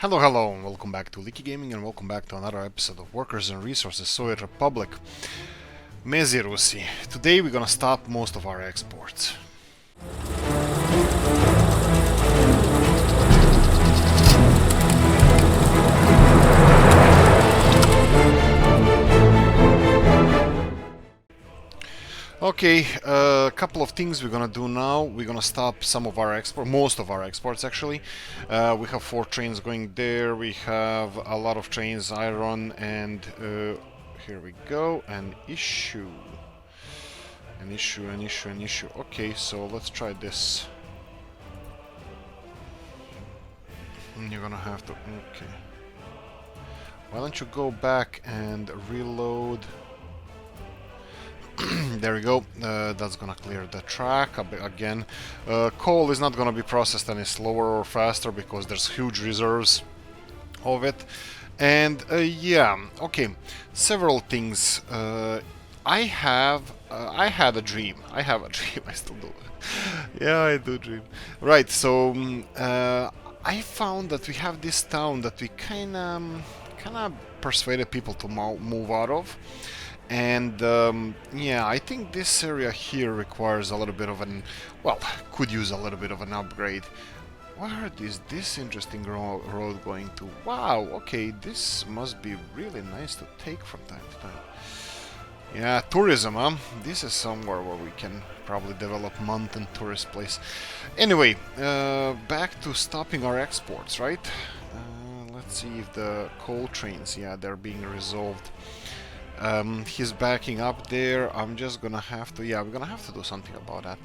Hello, hello, and welcome back to Oolykee Gaming, and welcome back to another episode of Workers and Resources Soviet Republic Mezirusy. Today we're gonna stop most of our exports. Okay, a couple of things we're gonna do now. We're gonna stop some of our most of our exports actually. We have 4 trains going there. We have a lot of trains, iron, and here we go. An issue. Okay, so let's try this. You're gonna have to. Okay. Why don't you go back and reload? There we go. That's gonna clear the track again. Coal is not gonna be processed any slower or faster because there's huge reserves of it. And yeah, okay. Several things. I had a dream. I have a dream. I still do. Yeah, I do dream. Right. So I found that we have this town that we kind of persuaded people to move out of. And yeah, I think this area here requires a little bit of an, well, could use a little bit of an upgrade. Where is this interesting road going to? Wow, okay, this must be really nice to take from time to time. Yeah, tourism, huh? This is somewhere where we can probably develop mountain tourist place. Anyway, back to stopping our exports, right? Let's see if the coal trains, yeah, they're being resolved. He's backing up there. I'm just gonna have to, yeah, we're gonna have to do something about that.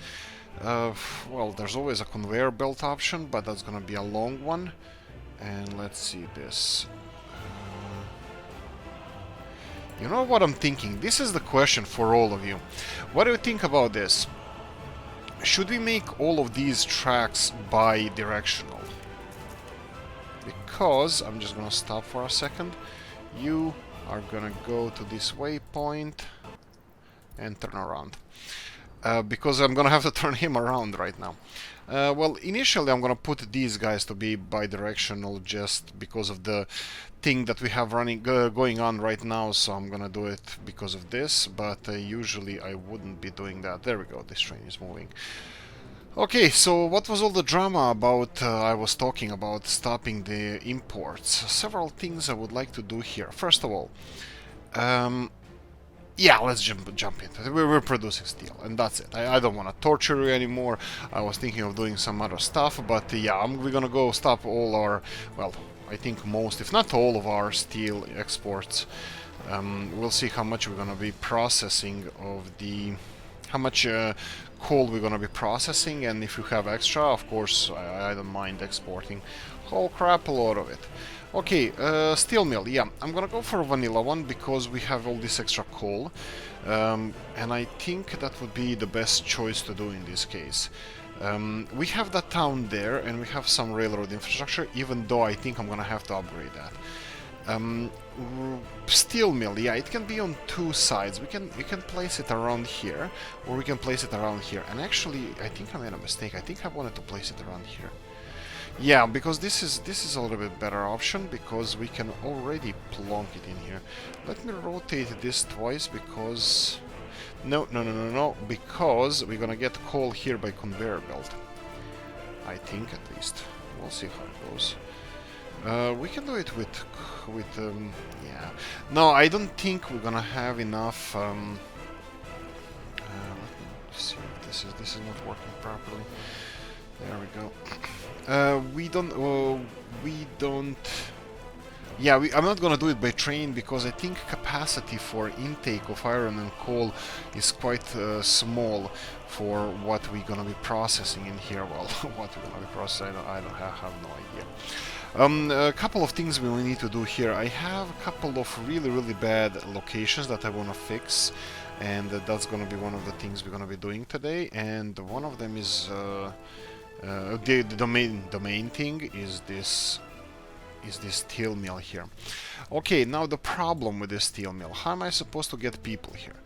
Well, there's always a conveyor belt option, but that's gonna be a long one. And let's see this. You know what I'm thinking? This is the question for all of you. What do you think about this? Should we make all of these tracks bi-directional? Because, I'm just gonna stop for a second. You are gonna go to this waypoint and turn around. Because I'm gonna have to turn him around right now. Well, initially I'm gonna put these guys to be bi-directional just because of the thing that we have running going on right now, so I'm gonna do it because of this, but usually I wouldn't be doing that. There we go, this train is moving. Okay, so what was all the drama about I was talking about stopping the imports? Several things I would like to do here. First of all, yeah, let's jump into it. We're producing steel, and that's it. I don't want to torture you anymore. I was thinking of doing some other stuff, but yeah, we're gonna go stop all our, well, I think most, if not all of our steel exports. We'll see how much we're gonna be processing of the... how much coal we're gonna be processing, and if you have extra, of course, I don't mind exporting. Oh crap, a lot of it. Okay, steel mill, yeah, I'm gonna go for a vanilla one because we have all this extra coal, and I think that would be the best choice to do in this case. We have that town there, and we have some railroad infrastructure, even though I think I'm gonna have to upgrade that. Steel mill, yeah, it can be on 2 sides. We can place it around here, or we can place it around here. And actually, I think I made a mistake. I think I wanted to place it around here. Yeah, because this is a little bit better option because we can already plonk it in here. Let me rotate this twice because no, because we're gonna get coal here by conveyor belt. I think at least. We'll see how it goes. We can do it with yeah. No, I don't think we're gonna have enough. Let me see if this is not working properly. There we go. We don't. Yeah, I'm not gonna do it by train because I think capacity for intake of iron and coal is quite small for what we're gonna be processing in here. Well, what we're gonna be processing, I have no idea. A couple of things we will need to do here. I have a couple of really bad locations that I want to fix, and that's going to be one of the things we're going to be doing today. And one of them is the main thing is this steel mill here. Okay, now the problem with this steel mill. How am I supposed to get people here?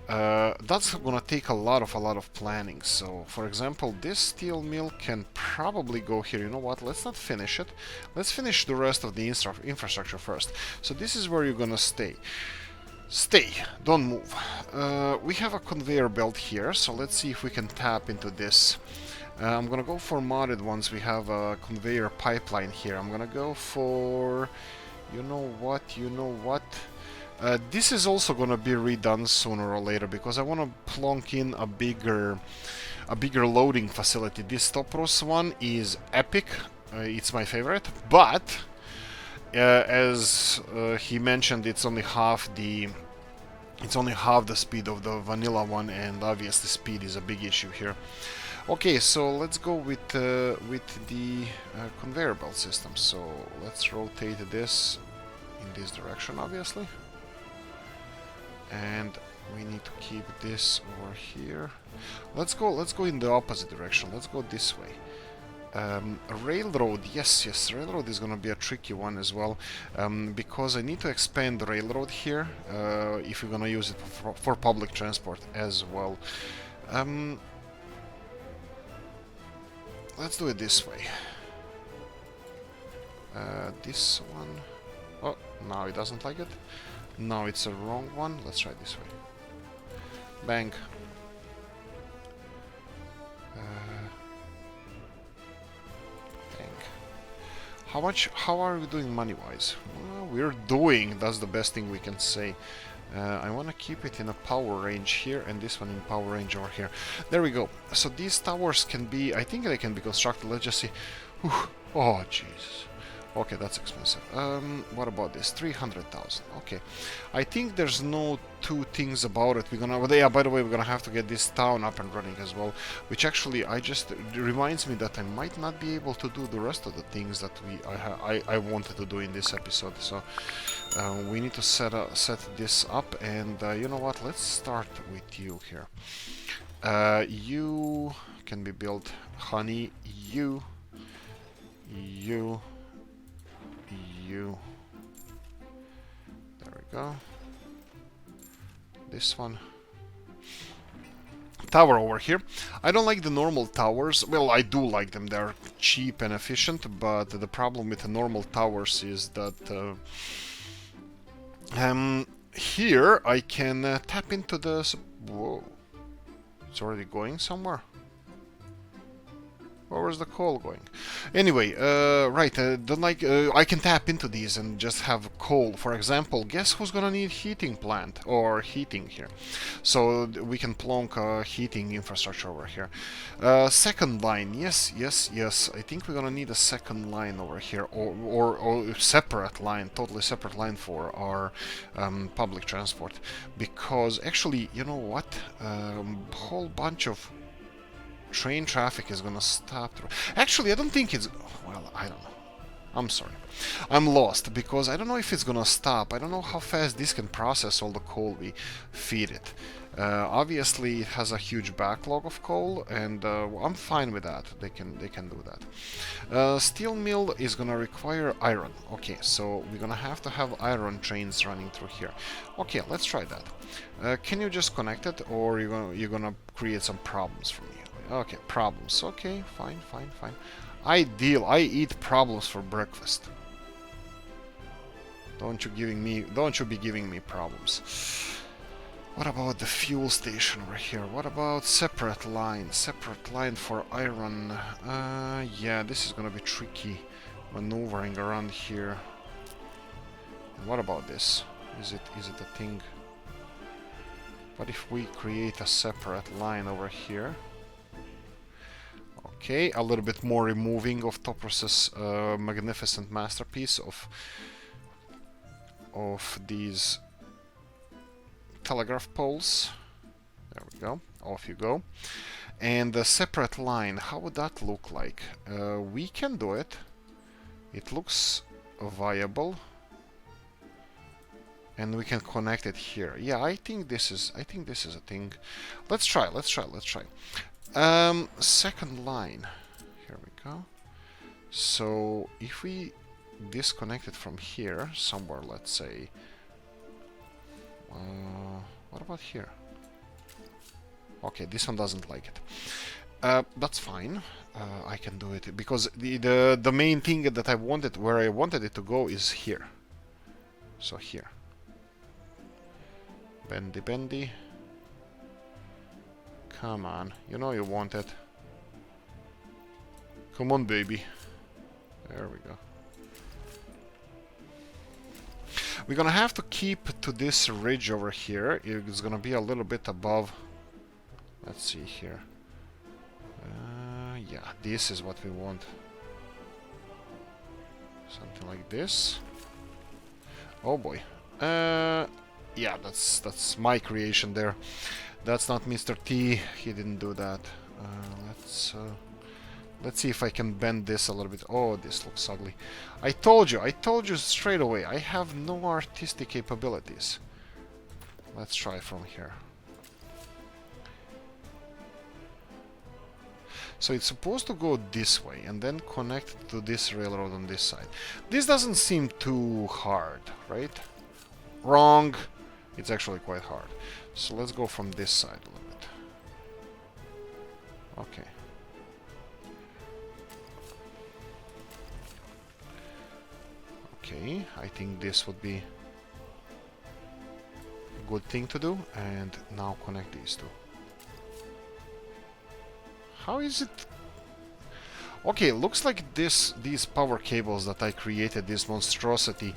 that's gonna take a lot of planning. So, for example, this steel mill can probably go here. You know what? Let's not finish it. Let's finish the rest of the infrastructure first. So this is where you're gonna stay. Stay. Don't move. We have a conveyor belt here, so let's see if we can tap into this. I'm gonna go for modded ones. We have a conveyor pipeline here. I'm gonna go for... You know what? This is also gonna be redone sooner or later because I wanna plonk in a bigger loading facility. This Topros one is epic. It's my favorite, but as he mentioned, it's only half the speed of the vanilla one, and obviously speed is a big issue here. Okay, so let's go with the conveyor belt system. So let's rotate this in this direction, obviously, and we need to keep this over here. Let's go in the opposite direction. Let's go this way. Railroad, yes, railroad is gonna be a tricky one as well, because I need to expand the railroad here if we're gonna use it for public transport as well. Let's do it this way. This one. Oh, now it doesn't like it. No, it's a wrong one. Let's try this way. Bang. How are we doing money-wise? Well, we're doing. That's the best thing we can say. I want to keep it in a power range here, and this one in power range over here. There we go. So these towers can be... I think they can be constructed. Let's just see. Whew. Oh, Jesus. Okay, that's expensive. What about this? 300,000. Okay. I think there's no two things about it. We're gonna... Well, yeah, by the way, we're gonna have to get this town up and running as well. Which actually, reminds me that I might not be able to do the rest of the things that I wanted to do in this episode. So... we need to set this up, and you know what? Let's start with you here. You can be built, honey. You. There we go. This one. Tower over here. I don't like the normal towers. Well, I do like them. They're cheap and efficient, but the problem with the normal towers is that here I can tap into the... Whoa. It's already going somewhere. Where was the coal going? Anyway, right, I can tap into these and just have coal. For example, guess who's gonna need heating plant or heating here? So we can plonk a heating infrastructure over here. Second line, yes. I think we're gonna need a second line over here, or separate line, totally separate line for our public transport. Because actually, you know what? A whole bunch of train traffic is gonna stop. Actually, I don't think it's... Well, I don't know. I'm sorry. I'm lost, because I don't know if it's gonna stop. I don't know how fast this can process all the coal we feed it. Obviously, it has a huge backlog of coal, and I'm fine with that. They can do that. Steel mill is gonna require iron. Okay, so we're gonna have to have iron trains running through here. Okay, let's try that. Can you just connect it, or you're gonna create some problems for me? Okay, problems. Okay, fine. Ideal. I eat problems for breakfast. Don't you be giving me problems. What about the fuel station over here? What about separate line? Separate line for iron. Yeah, this is gonna be tricky maneuvering around here. And what about this? Is it a thing? What if we create a separate line over here? Okay, a little bit more removing of Topros's magnificent masterpiece of these telegraph poles. There we go. Off you go. And a separate line. How would that look like? We can do it. It looks viable, and we can connect it here. Yeah, I think this is a thing. Let's try. Second line. Here we go. So if we disconnect it from here somewhere, let's say, what about here? Okay, this one doesn't like it. That's fine. I can do it because the main thing that I wanted, where I wanted it to go, is here. So here. Bendy, bendy. Come on, you know you want it. Come on, baby. There we go. We're gonna have to keep to this ridge over here. It's gonna be a little bit above. Let's see here. Yeah, this is what we want. Something like this. Oh boy. Yeah, that's my creation there. That's not Mr. T. He didn't do that. Let's see if I can bend this a little bit. Oh, this looks ugly. I told you straight away. I have no artistic capabilities. Let's try from here. So it's supposed to go this way and then connect to this railroad on this side. This doesn't seem too hard, right? Wrong. It's actually quite hard. So let's go from this side a little bit. Okay. Okay, I think this would be a good thing to do. And now connect these two. How is it? Okay, looks like these power cables that I created, this monstrosity,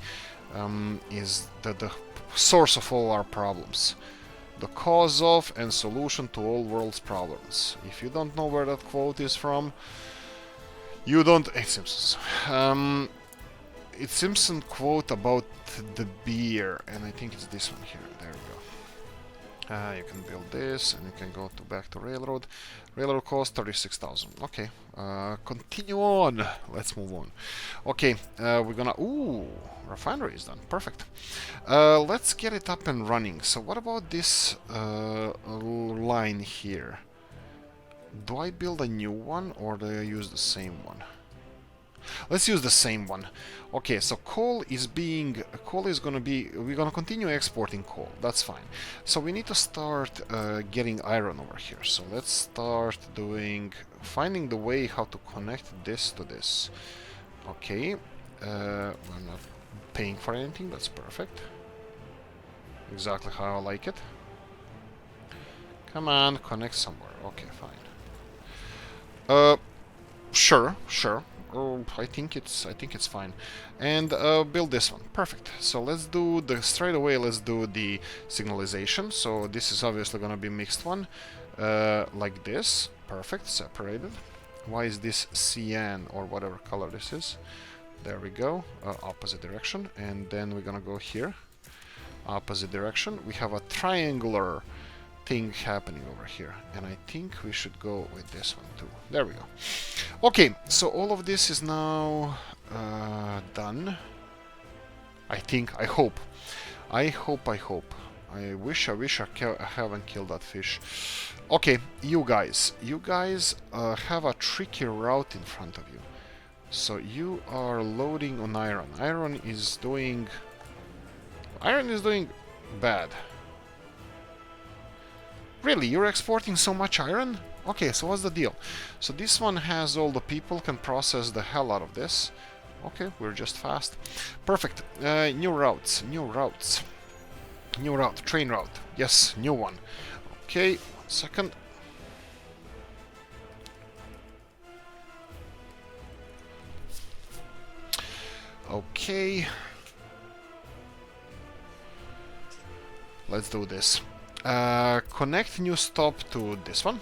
is the source of all our problems. The cause of and solution to all world's problems. If you don't know where that quote is from, you don't... It's Simpsons. It's Simpson quote about the beer, and I think it's this one here. There we go. You can build this, and you can go back to railroad. Railroad cost 36,000. Okay, continue on. Let's move on. Okay, we're gonna... Ooh, refinery is done. Perfect. Let's get it up and running. So what about this line here? Do I build a new one, or do I use the same one? Let's use the same one. Okay, so coal is gonna be... We're gonna continue exporting coal. That's fine. So we need to start getting iron over here. So let's start finding the way how to connect this to this. Okay. I'm not paying for anything. That's perfect. Exactly how I like it. Come on, connect somewhere. Okay, fine. Sure. Oh, I think it's fine. And build this one. Perfect. So let's do straight away. Let's do the signalization. So this is obviously gonna be mixed one, like this. Perfect. Separated. Why is this cyan or whatever color this is? There we go. Opposite direction. And then we're gonna go here. Opposite direction. We have a triangular thing happening over here, and I think we should go with this one too. There we go. Okay, so all of this is now done. I hope. I wish I haven't killed that fish. Okay, you guys have a tricky route in front of you. So you are loading on iron. Iron is doing bad. Really, you're exporting so much iron? Okay, so what's the deal? So this one has all the people, can process the hell out of this. Okay, we're just fast. Perfect. New routes. New route. Train route. Yes, new one. Okay, 1 second. Okay. Let's do this. Connect new stop to this one,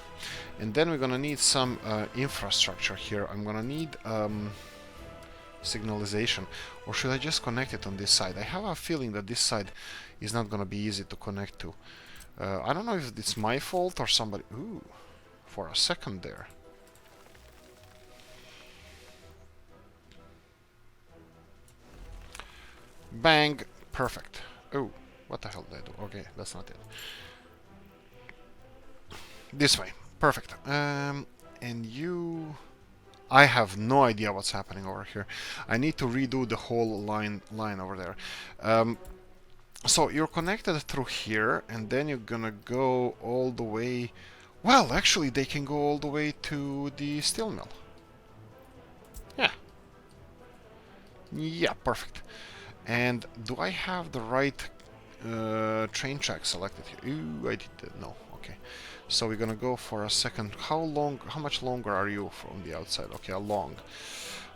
and then we're gonna need some infrastructure here. I'm gonna need signalization, or should I just connect it on this side? I have a feeling that this side is not gonna be easy to connect to. I don't know if it's my fault or somebody... Ooh, for a second there. Bang, perfect. Oh, what the hell did I do? Okay, that's not it. This way. Perfect. And you... I have no idea what's happening over here. I need to redo the whole line over there. So you're connected through here, and then you're gonna go all the way Well, actually, they can go all the way to the steel mill. Yeah. Yeah, perfect. And do I have the right train track selected here? Ooh, I did no. Okay. So we're gonna go for a second. How much longer are you from the outside? Okay, long.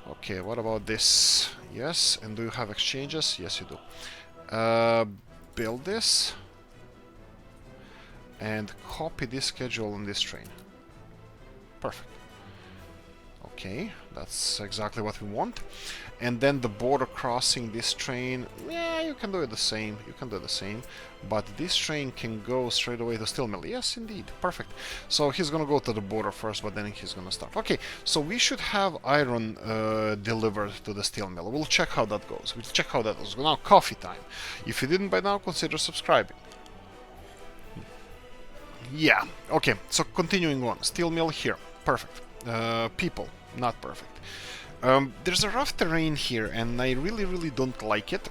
Okay, what about this? Yes, and do you have exchanges? Yes, you do. Build this. And copy this schedule on this train. Perfect. Okay, that's exactly what we want. And then the border crossing this train, yeah, you can do it the same. You can do the same. But this train can go straight away to steel mill. Yes, indeed. Perfect. So he's gonna go to the border first, but then he's gonna start. Okay, so we should have iron delivered to the steel mill. We'll check how that goes. We'll check how that goes. Now, coffee time. If you didn't by now, consider subscribing. Yeah, okay, so continuing on. Steel mill here. Perfect. People, not perfect. There's a rough terrain here, and I really don't like it.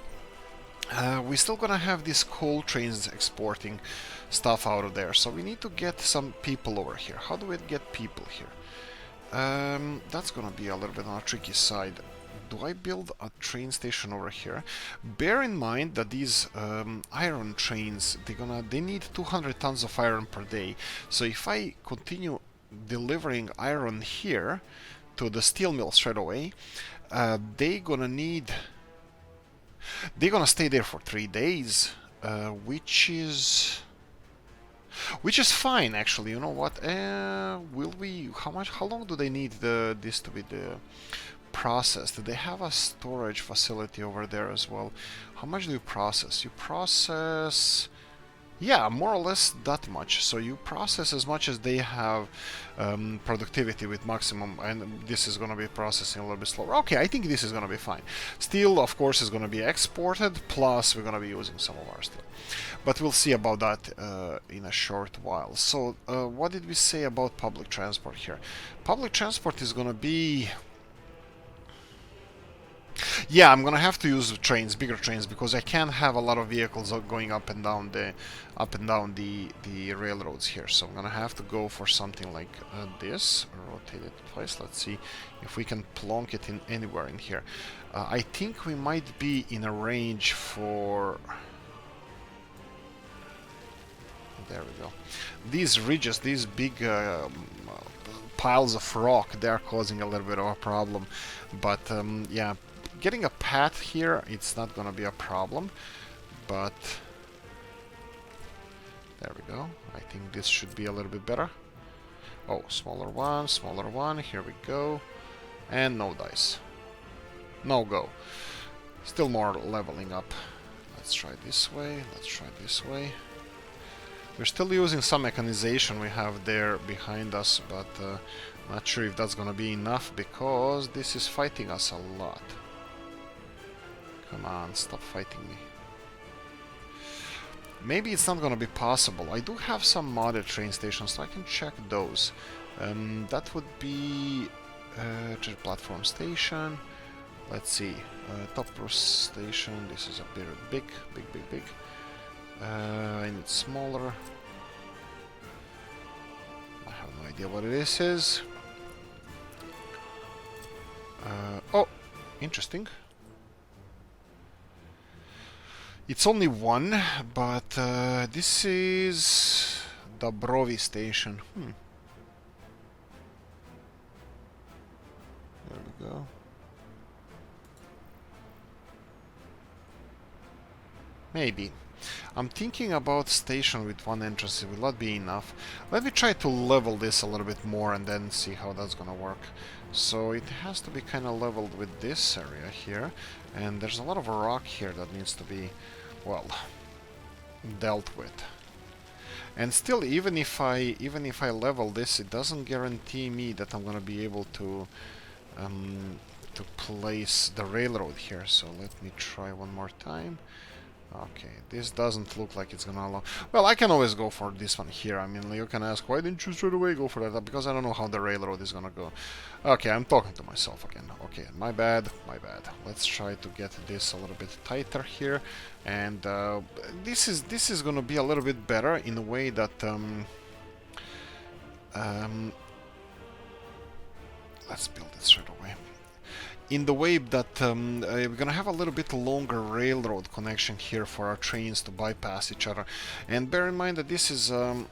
We're still gonna have these coal trains exporting stuff out of there, so we need to get some people over here. How do we get people here? That's gonna be a little bit on a tricky side. Do I build a train station over here? Bear in mind that these iron trains, they need 200 tons of iron per day. So if I continue delivering iron here to the steel mill straight away, they're gonna stay there for 3 days, which is fine actually. You know what? Will we? How long do they need this to be processed? Do they have a storage facility over there as well? How much do you process? You process, yeah, more or less that much. So you process as much as they have productivity with maximum, and this is going to be processing a little bit slower. Okay, I think this is going to be fine. Steel, of course, is going to be exported, plus we're going to be using some of our steel. But we'll see about that in a short while. So what did we say about public transport here? Public transport is going to be... Yeah, I'm gonna have to use trains, bigger trains, because I can't have a lot of vehicles going up and down the railroads here. So I'm gonna have to go for something like this, rotate it twice. Let's see if we can plonk it in anywhere in here. I think we might be in a range for... There we go. These ridges, these big piles of rock, they're causing a little bit of a problem. But yeah. Getting a path here, it's not gonna be a problem, but there we go. I think this should be a little bit better. Oh, smaller one, here we go. And no dice. No go. Still more leveling up. Let's try this way, let's try this way. We're still using some mechanization we have there behind us, but not sure if that's gonna be enough, because this is fighting us a lot. Come on, stop fighting me. Maybe it's not gonna be possible. I do have some modded train stations, so I can check those. That would be platform station. Let's see, top roof station. This is a bit big. I need smaller. I have no idea what this is. Oh, interesting. It's only one, but this is Dobrovi station. There we go. Maybe. I'm thinking about station with one entrance. It will not be enough. Let me try to level this a little bit more and then see how that's gonna work. So it has to be kind of leveled with this area here, and there's a lot of rock here that needs to be, well, dealt with. And still, even if I level this, it doesn't guarantee me that I'm gonna be able to place the railroad here. So let me try one more time. Okay, this doesn't look like it's gonna allow... Well, I can always go for this one here. I mean, you can ask, why didn't you straight away go for that? Because I don't know how the railroad is gonna go. Okay, I'm talking to myself again. Okay, my bad. Let's try to get this a little bit tighter here. And this is gonna be a little bit better in a way that... Let's build it straight away. In the way that we're gonna have a little bit longer railroad connection here for our trains to bypass each other. And bear in mind that this is a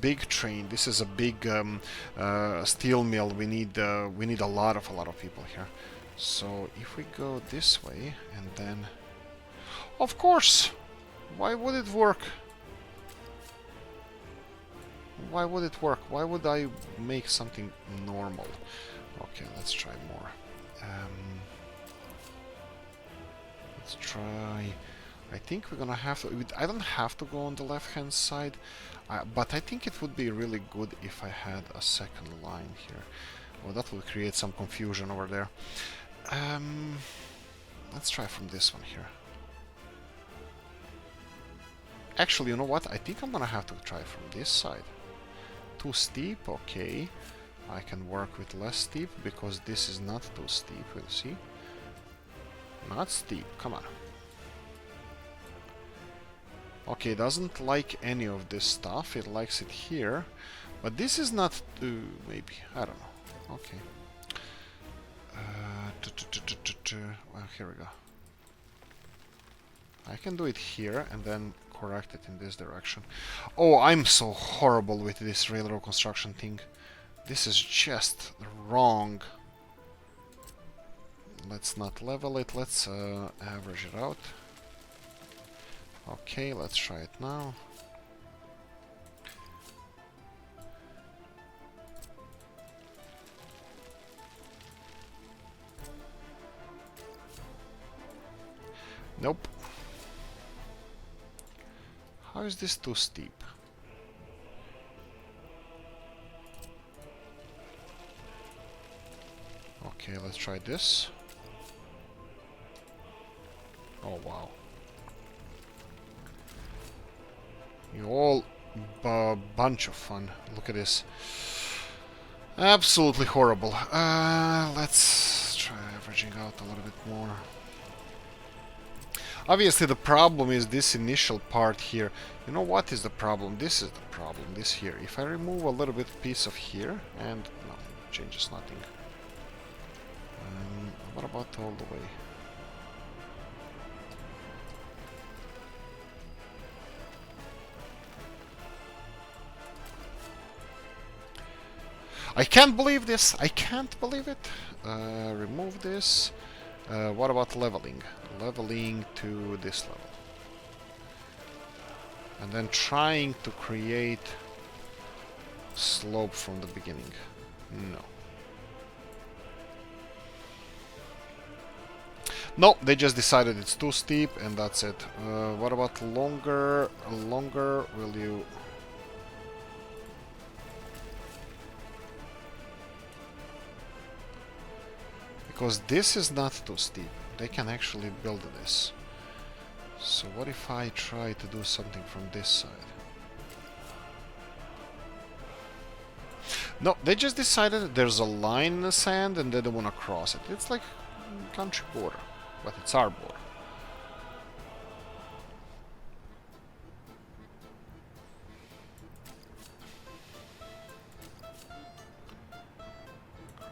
big train. This is a big steel mill. We need a lot of people here. So if we go this way and then, of course, why would it work? Why would it work? Why would I make something normal? Okay, let's try more. Let's try. I think we're gonna have to. I don't have to go on the left-hand side, but I think it would be really good if I had a second line here. Well, that would create some confusion over there. Let's try from this one here. Actually, you know what? I think I'm gonna have to try from this side. Too steep, okay. I can work with less steep because this is not too steep, we'll see. Not steep, come on. Okay, doesn't like any of this stuff, it likes it here. But this is not, maybe, I don't know. Okay. Well, here we go. I can do it here and then correct it in this direction. Oh, I'm so horrible with this railroad construction thing. This is just wrong. Let's not level it, let's average it out. Okay, let's try it now. Nope. How is this too steep? Okay, let's try this. Oh wow. You all bunch of fun. Look at this. Absolutely horrible. Let's try averaging out a little bit more. Obviously the problem is this initial part here. You know what is the problem? This is the problem, this here. If I remove a little bit piece of here, and no, changes nothing. What about all the way? I can't believe this! I can't believe it! Remove this. What about leveling? Leveling to this level. And then trying to create slope from the beginning. No. No, they just decided it's too steep and that's it. What about longer? Longer, will you... Because this is not too steep. They can actually build this. So what if I try to do something from this side? No, they just decided there's a line in the sand and they don't want to cross it. It's like country border, but it's our border.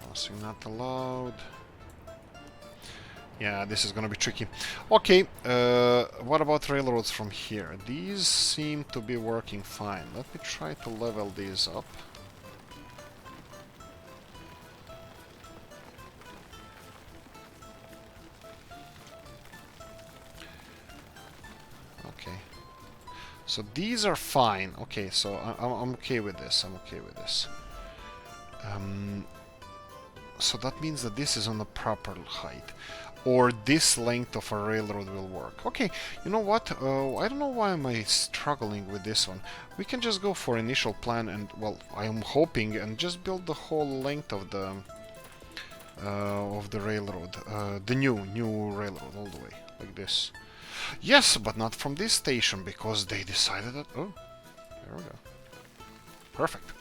Crossing not allowed. Yeah, this is gonna be tricky. Okay, what about railroads from here? These seem to be working fine. Let me try to level these up. Okay. So these are fine. Okay, so I'm okay with this. I'm okay with this. So that means that this is on the proper height. Or this length of a railroad will work. Okay, you know what? I don't know why am I struggling with this one. We can just go for initial plan and, well, I am hoping, and just build the whole length of the railroad. The new railroad all the way, like this. Yes, but not from this station, because they decided that... Oh, there we go. Perfect.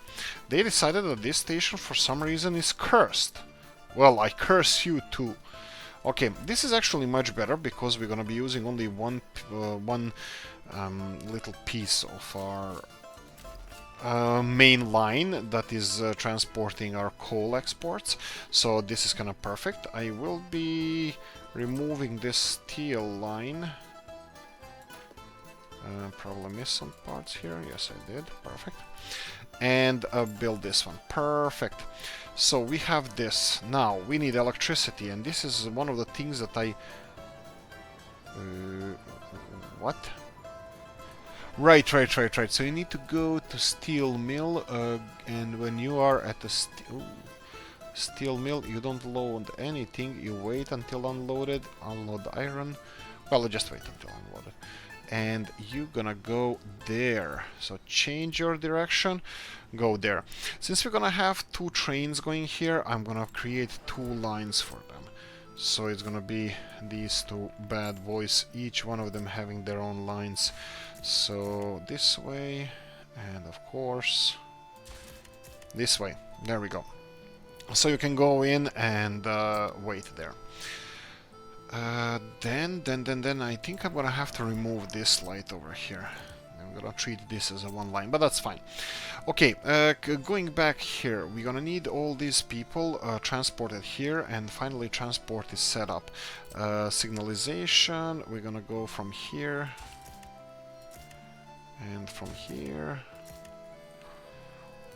They decided that this station, for some reason, is cursed. Well, I curse you too. Okay, this is actually much better because we're gonna be using only one little piece of our main line that is transporting our coal exports. So this is kind of perfect. I will be removing this steel line. Probably missed some parts here. Yes, I did. Perfect. And build this one. Perfect. So we have this. Now we need electricity, and this is one of the things that I... what? Right. So you need to go to steel mill, and when you are at the steel mill, you don't load anything. You wait until unloaded. Unload the iron. Well, just wait until unloaded. And you're gonna go there. So change your direction, go there. Since we're gonna have 2 trains going here, I'm gonna create 2 lines for them. So it's gonna be these 2 bad boys, each one of them having their own lines. So this way, and of course this way. There we go. So you can go in and wait there. Then I think I'm gonna have to remove this light over here. I'm gonna treat this as a 1 line, but that's fine. Okay, going back here, we're gonna need all these people transported here, and finally transport is set up. Signalization, we're gonna go from here and from here.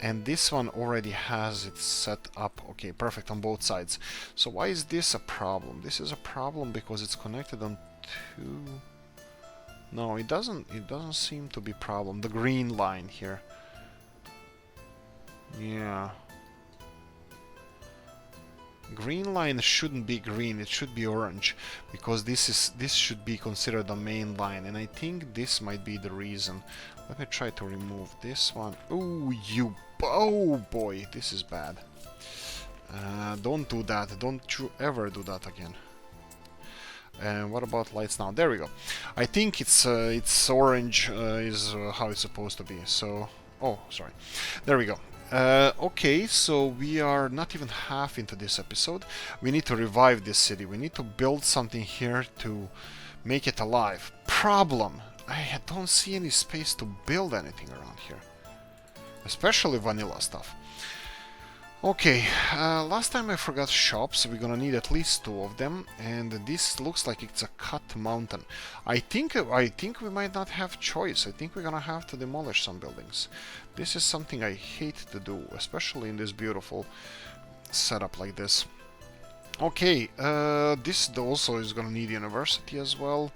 And this one already has it set up. Okay, perfect, on both sides. So why is this a problem? This is a problem because it's connected on 2... No, it doesn't seem to be a problem. The green line here. Yeah. Green line shouldn't be green, it should be orange, because this should be considered a main line, and I think this might be the reason. Let me try to remove this one. Oh boy, this is bad. Don't do that. Don't you ever do that again. And what about lights now? There we go. I think it's orange is how it's supposed to be. So, oh, sorry. There we go. Okay, so we are not even half into this episode. We need to revive this city. We need to build something here to make it alive. Problem! I don't see any space to build anything around here. Especially vanilla stuff. Okay, last time I forgot shops. We're gonna need at least 2 of them, and this looks like it's a cut mountain. I think we might not have choice. I think we're gonna have to demolish some buildings. This is something I hate to do, especially in this beautiful setup like this. Okay, this also is gonna need university as well.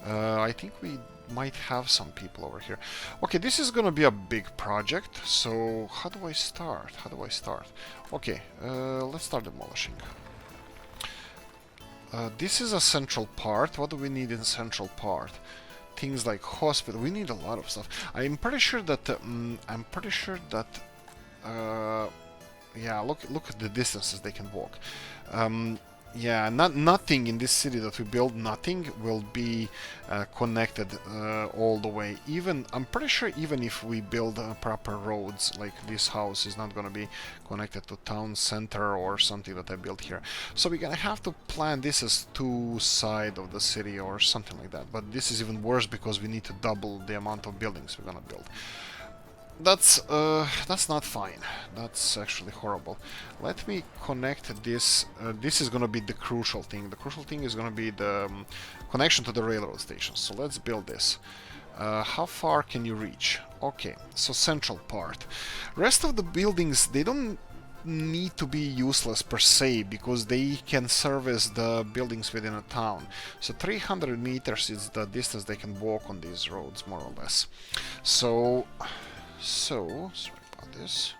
I think we might have some people over here. Okay, this is gonna be a big project, so how do I start? Okay, let's start demolishing. This is a central part. What do we need in central part? Things like hospital. We need a lot of stuff. I'm pretty sure that yeah, look at the distances they can walk. Yeah, nothing in this city that we build, nothing will be connected all the way. I'm pretty sure even if we build proper roads, like this house is not gonna be connected to town center or something that I built here. So we're gonna have to plan this as 2 sides of the city or something like that. But this is even worse because we need to double the amount of buildings we're gonna build. That's not fine. That's actually horrible. Let me connect this. This is gonna be the crucial thing. The crucial thing is gonna be the connection to the railroad station. So let's build this. How far can you reach? Okay, so central part. Rest of the buildings, they don't need to be useless per se, because they can service the buildings within a town. So 300 meters is the distance they can walk on these roads, more or less. So sorry about this.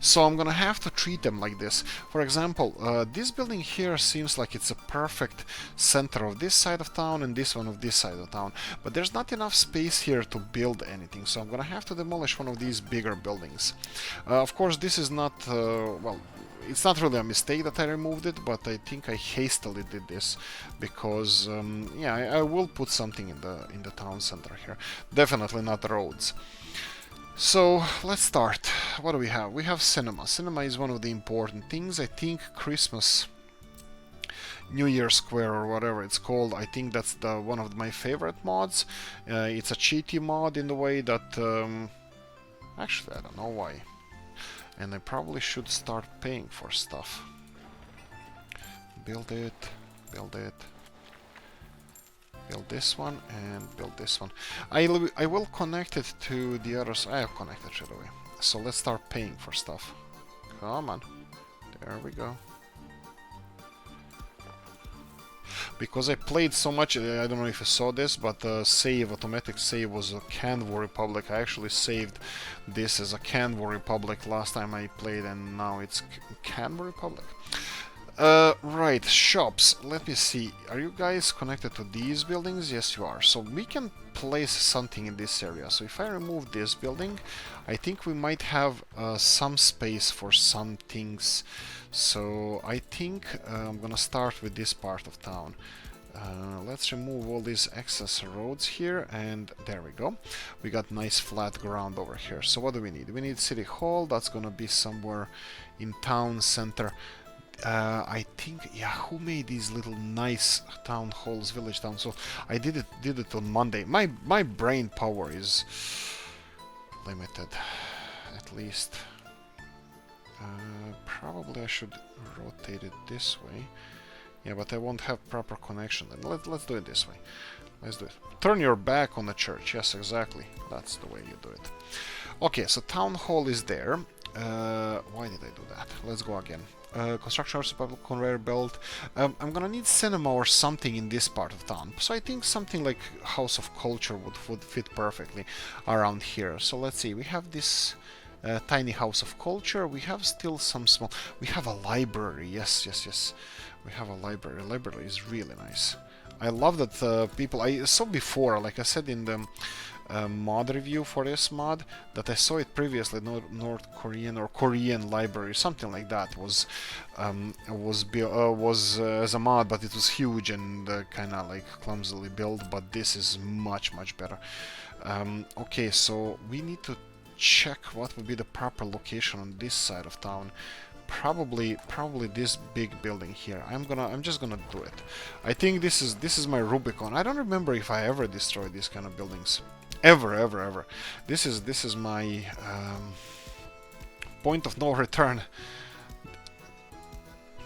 So I'm gonna have to treat them like this. For example, this building here seems like it's a perfect center of this side of town and this one of this side of town. But there's not enough space here to build anything, so I'm gonna have to demolish one of these bigger buildings. Of course, this is not, well, it's not really a mistake that I removed it, but I think I hastily did this because, yeah, I will put something in the town center here. Definitely not roads. So let's start. What do we have? We have cinema. Cinema is one of the important things. I think Christmas. New Year Square or whatever it's called. I think that's one of my favorite mods. It's a cheaty mod in the way that actually I don't know why, and I probably should start paying for stuff. Build it, build it, build this one, and build this one. I will connect it to the others. I have connected straight away. So let's start paying for stuff. Come on, there we go. Because I played so much, I don't know if you saw this, but automatic save was a Canvo Republic. I actually saved this as a Canvo Republic last time I played, and now it's Canvo Republic. Right, shops. Let me see. Are you guys connected to these buildings? Yes, you are. So we can place something in this area. So if I remove this building, I think we might have some space for some things. So I think I'm gonna start with this part of town. Let's remove all these excess roads here, and there we go. We got nice flat ground over here. So what do we need? We need City Hall. That's gonna be somewhere in town center. I think, yeah, who made these little nice town halls, village town? So I did it on Monday. My brain power is limited, at least. Probably I should rotate it this way. Yeah, but I won't have proper connection. Then let's do it this way. Let's do it. Turn your back on the church. Yes, exactly. That's the way you do it. Okay, so town hall is there. Why did I do that? Let's go again. Construction hours, public conveyor belt. I'm gonna need cinema or something in this part of town. So I think something like House of Culture would fit perfectly around here. So let's see. We have this tiny House of Culture. We have still some small. We have a library. Yes, yes, yes. We have a library. Library is really nice. I love that people. I saw before, like I said in the mod review for this mod, that I saw it previously. North Korean or Korean library, something like that, was as a mod, but it was huge and kind of like clumsily built. But this is much better. Okay, so we need to check what would be the proper location on this side of town. Probably this big building here. I'm just gonna do it. I think this is my Rubicon. I don't remember if I ever destroyed these kind of buildings. Ever. This is my point of no return.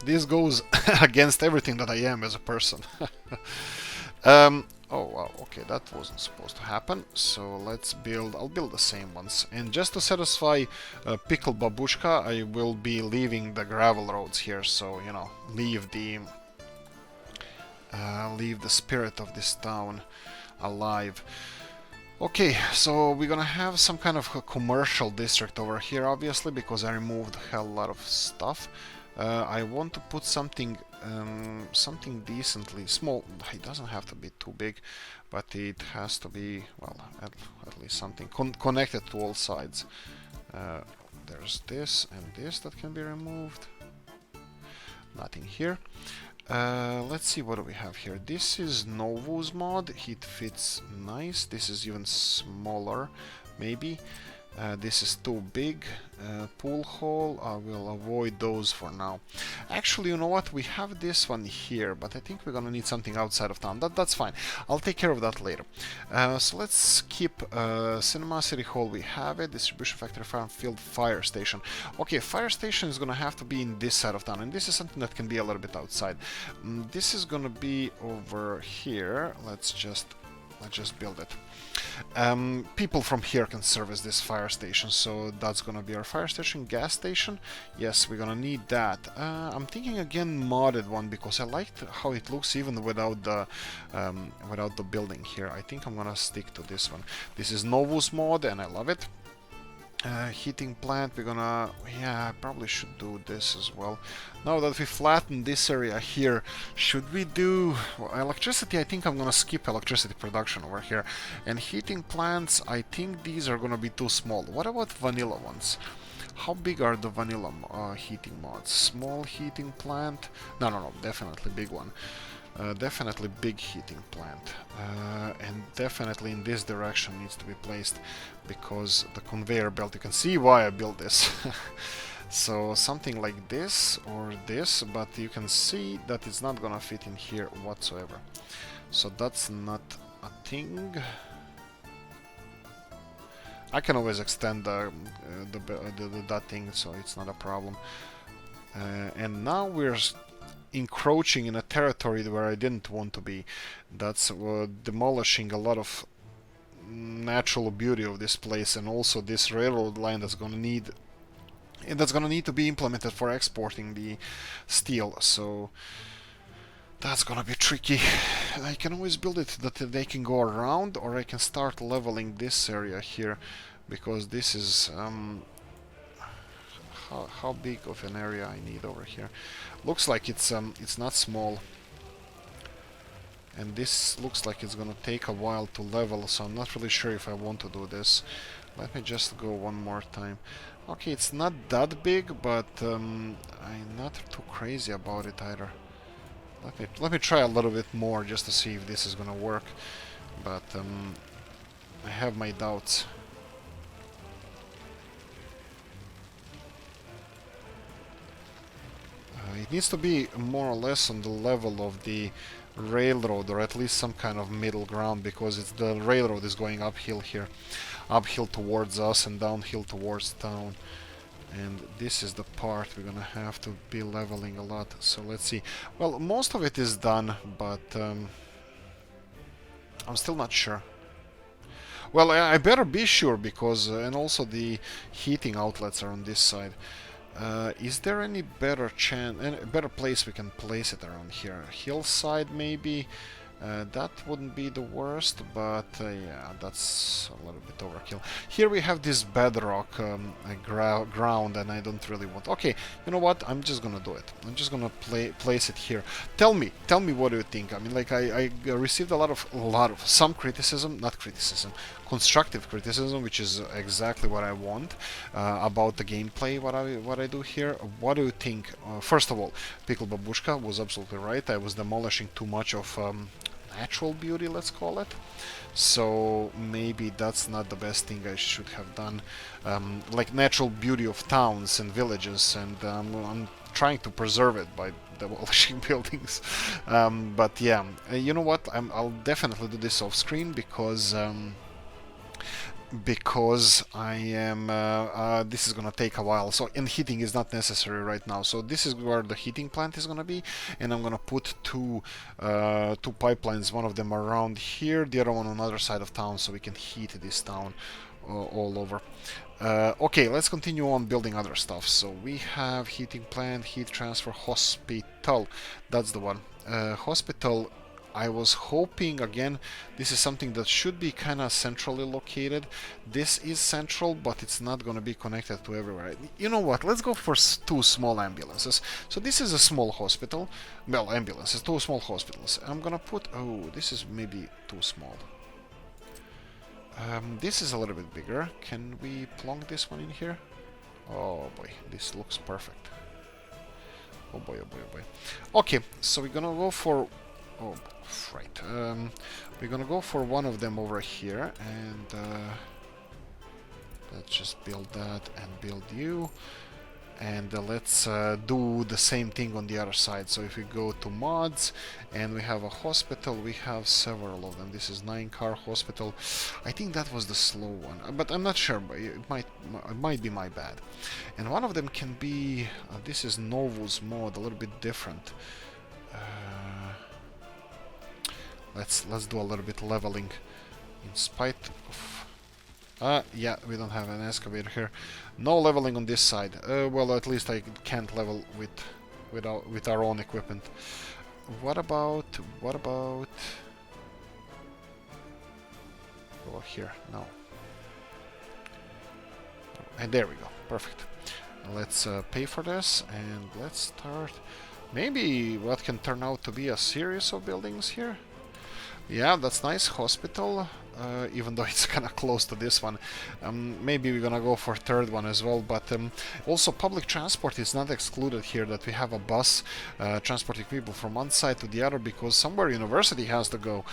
This goes against everything that I am as a person. Oh wow, okay, that wasn't supposed to happen. So let's build. I'll build the same ones. And just to satisfy Pickle Babushka, I will be leaving the gravel roads here. So you know, leave the spirit of this town alive. Okay, so we're gonna have some kind of a commercial district over here, obviously, because I removed a hell lot of stuff. I want to put something decently small. It doesn't have to be too big, but it has to be, well, at least something connected to all sides. There's this and this that can be removed. Nothing here. Let's see, what do we have here? This is Novu's mod. It fits nice. This is even smaller, maybe. This is too big. Pool hall, I will avoid those for now. Actually, you know what? We have this one here, but I think we're gonna need something outside of town. That's fine. I'll take care of that later. So let's keep Cinema, City Hall. We have it. Distribution factory, farm field, fire station. Okay, fire station is gonna have to be in this side of town, and this is something that can be a little bit outside. This is gonna be over here. Let's just build it. People from here can service this fire station, so that's gonna be our fire station. Gas station, yes, we're gonna need that. I'm thinking again modded one, because I liked how it looks even without the building here. I think I'm gonna stick to this one. This is Novus mod, and I love it. Heating plant, we're gonna, yeah, I probably should do this as well. Now that we flatten this area here, should we do electricity? I think I'm gonna skip electricity production over here. And heating plants, I think these are gonna be too small. What about vanilla ones? How big are the vanilla heating mods? Small heating plant? No, definitely big one. Definitely big heating plant, and definitely in this direction needs to be placed, because the conveyor belt, you can see why I built this. So something like this or this, but you can see that it's not gonna fit in here whatsoever. So that's not a thing. I can always extend that thing, so it's not a problem. And now we're encroaching in a territory where I didn't want to be. That's demolishing a lot of natural beauty of this place, and also this railroad line that's gonna need to be implemented for exporting the steel. So that's gonna be tricky. I can always build it that they can go around, or I can start leveling this area here, because this is how big of an area I need over here. Looks like it's not small, and this looks like it's gonna take a while to level, so I'm not really sure if I want to do this. Let me just go one more time. Okay, it's not that big, but I'm not too crazy about it either. Let me try a little bit more just to see if this is gonna work, but I have my doubts. It needs to be more or less on the level of the railroad, or at least some kind of middle ground, because the railroad is going uphill here, uphill towards us and downhill towards town. And this is the part we're gonna have to be leveling a lot. So let's see. Well, most of it is done, but I'm still not sure. Well, I better be sure, because and also the heating outlets are on this side. Is there any better better place we can place it around here? Hillside maybe? That wouldn't be the worst, but yeah, that's a little bit overkill. Here we have this bedrock ground, and I don't really want... Okay, you know what? I'm just gonna do it. I'm just gonna place it here. Tell me what do you think? I mean, like, I received a lot of some criticism, not criticism, constructive criticism, which is exactly what I want about the gameplay. What I do here. What do you think? First of all, Pickle Babushka was absolutely right. I was demolishing too much of natural beauty, let's call it. So maybe that's not the best thing I should have done. Like natural beauty of towns and villages, and I'm trying to preserve it by demolishing buildings. But yeah, you know what? I'll definitely do this off screen, because I am this is gonna take a while, so, and heating is not necessary right now. So this is where the heating plant is gonna be, and I'm gonna put two pipelines, one of them around here, the other one on the other side of town, so we can heat this town all over. Okay, let's continue on building other stuff. So we have heating plant, heat transfer, hospital, that's the one. Hospital, I was hoping, again, this is something that should be kind of centrally located. This is central, but it's not going to be connected to everywhere. You know what? Let's go for two small ambulances. So this is a small hospital. Well, ambulances, two small hospitals. I'm going to put... Oh, this is maybe too small. This is a little bit bigger. Can we plonk this one in here? Oh boy, this looks perfect. Oh boy, oh boy, oh boy. Okay, so we're going to go for... Oh, right. We're gonna go for one of them over here, and let's just build that and build you, and let's do the same thing on the other side. So if we go to mods, and we have a hospital, we have several of them. This is 9-car hospital. I think that was the slow one, but I'm not sure. But it might be my bad. And one of them can be this is Novus mod, a little bit different. Let's do a little bit leveling, in spite of... yeah, we don't have an excavator here. No leveling on this side. Well, at least I can't level with our own equipment. What about... Oh, here, no. And there we go, perfect. Let's pay for this, and let's start... Maybe what can turn out to be a series of buildings here? Yeah, that's nice. Hospital, even though it's kind of close to this one. Maybe we're gonna go for third one as well, but also public transport is not excluded here, that we have a bus transporting people from one side to the other, because somewhere university has to go.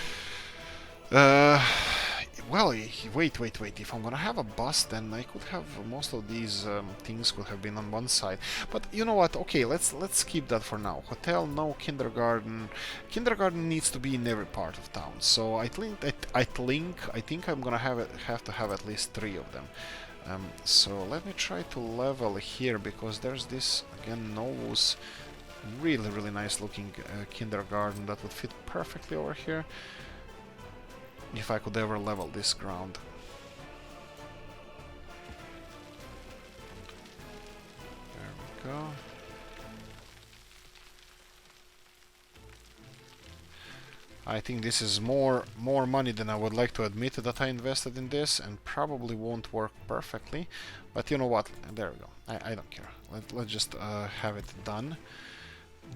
well, wait. If I'm gonna have a bus, then I could have most of these things could have been on one side. But you know what? Okay, let's keep that for now. Hotel, no. Kindergarten. Kindergarten needs to be in every part of town. So I think I'm gonna have to have at least 3 of them. So let me try to level here, because there's this again Novus, really nice looking kindergarten that would fit perfectly over here. If I could ever level this ground. There we go. I think this is more money than I would like to admit that I invested in this, and probably won't work perfectly. But you know what? There we go. I don't care. Let's just have it done.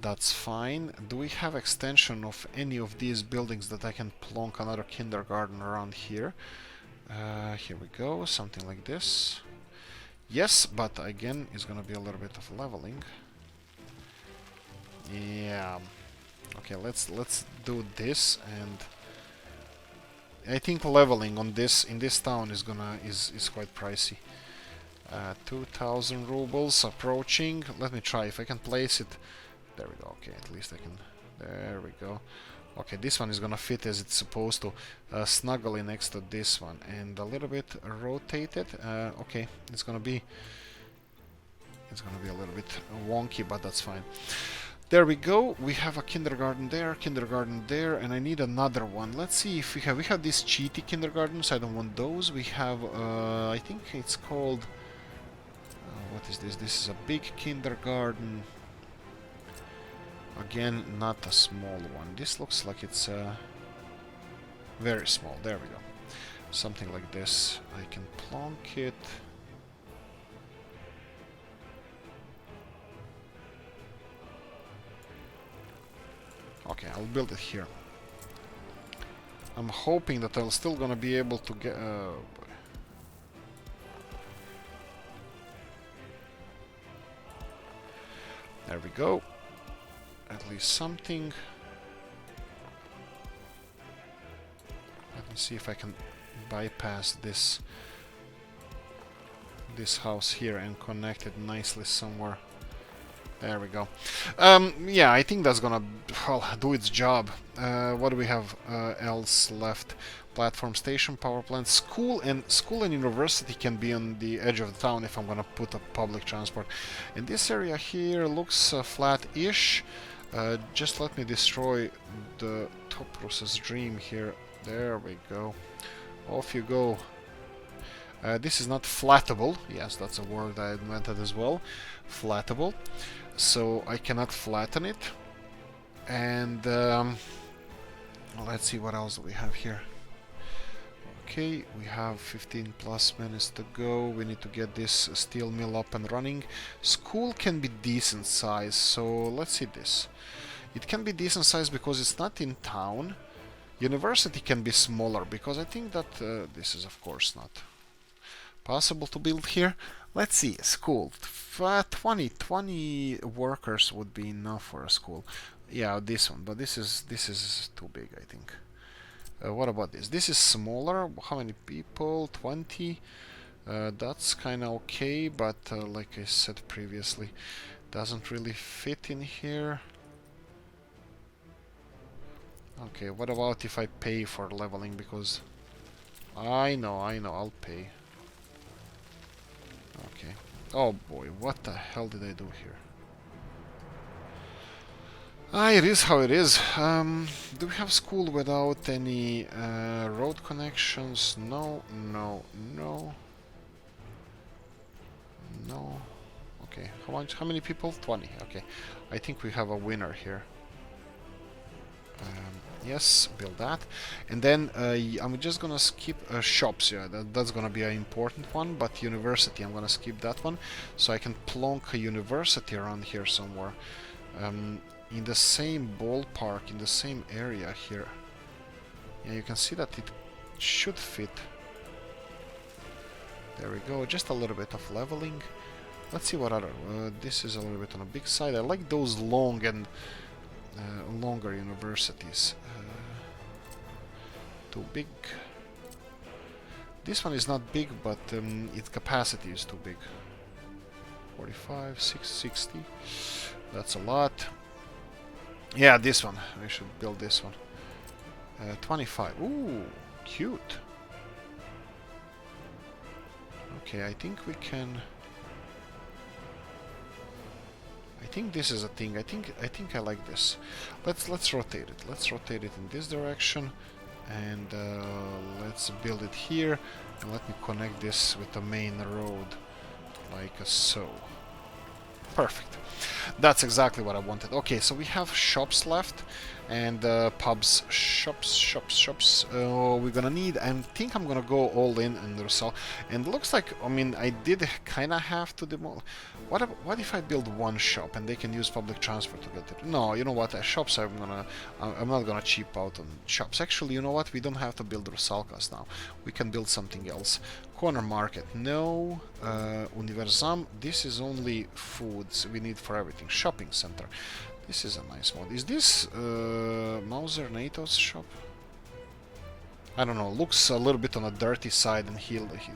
That's fine. Do we have extension of any of these buildings that I can plonk another kindergarten around here? Here we go, something like this. Yes, but again, it's gonna be a little bit of leveling. Yeah. Okay, let's do this, and I think leveling on this in this town is quite pricey. 2,000 rubles approaching. Let me try if I can place it. There we go. Okay, at least I can. There we go. Okay, this one is gonna fit as it's supposed to, snugly next to this one, and a little bit rotated. Okay, it's gonna be a little bit wonky, but that's fine. There we go. We have a kindergarten there, and I need another one. Let's see if we have these cheaty kindergartens. I don't want those. We have I think it's called what is this? This is a big kindergarten. Again, not a small one. This looks like it's very small. There we go. Something like this. I can plonk it. Okay, I'll build it here. I'm hoping that I'm still gonna be able to get... there we go. At least something. Let me see if I can bypass this house here and connect it nicely somewhere. There we go. Yeah, I think that's gonna do its job. What do we have else left? Platform station, power plant, school and university can be on the edge of the town if I'm gonna put a public transport. And this area here looks flat-ish. Just let me destroy the Toprus's dream here. There we go. Off you go. This is not flattable. Yes, that's a word I invented as well. Flattable. So I cannot flatten it. And let's see what else we have here. Okay, we have 15 plus minutes to go. We need to get this steel mill up and running. School can be decent size, so let's see this. It can be decent size because it's not in town. University can be smaller because I think that this is of course not possible to build here. Let's see, school. 20 workers would be enough for a school. Yeah, this one, but this is too big, I think. What about this? This is smaller. How many people? 20. That's kind of okay, but like I said previously, doesn't really fit in here. Okay, what about if I pay for leveling? Because I know, I'll pay. Okay. Oh boy, what the hell did I do here? It is how it is. Do we have school without any road connections? No. Okay, how many people? 20. Okay, I think we have a winner here. Yes, build that. And then I'm just gonna skip shops. Yeah, that's gonna be an important one, but university, I'm gonna skip that one, so I can plonk a university around here somewhere. In the same ballpark, in the same area here. Yeah, you can see that it should fit. There we go, just a little bit of leveling. Let's see what other... this is a little bit on a big side. I like those long and longer universities. Too big. This one is not big, but its capacity is too big. 45, 60. That's a lot. Yeah, this one. We should build this one. 25. Ooh, cute. Okay, I think we can... I think this is a thing. I think I like this. Let's rotate it. Let's rotate it in this direction, and let's build it here. And let me connect this with the main road, like so. Perfect. That's exactly what I wanted. Okay, so we have shops left, and pubs, shops. We're gonna need. I think I'm gonna go all in and resell. And it looks like, I mean, I did kind of have to demolish. What if I build one shop and they can use public transport to get it? No, you know what? Shops, I'm not gonna cheap out on shops. Actually, you know what? We don't have to build Rusalkas now. We can build something else. Corner market, no. Universam, this is only foods we need for everything. Shopping center, this is a nice mod. Is this Mauser Nato's shop? I don't know, looks a little bit on a dirty side, and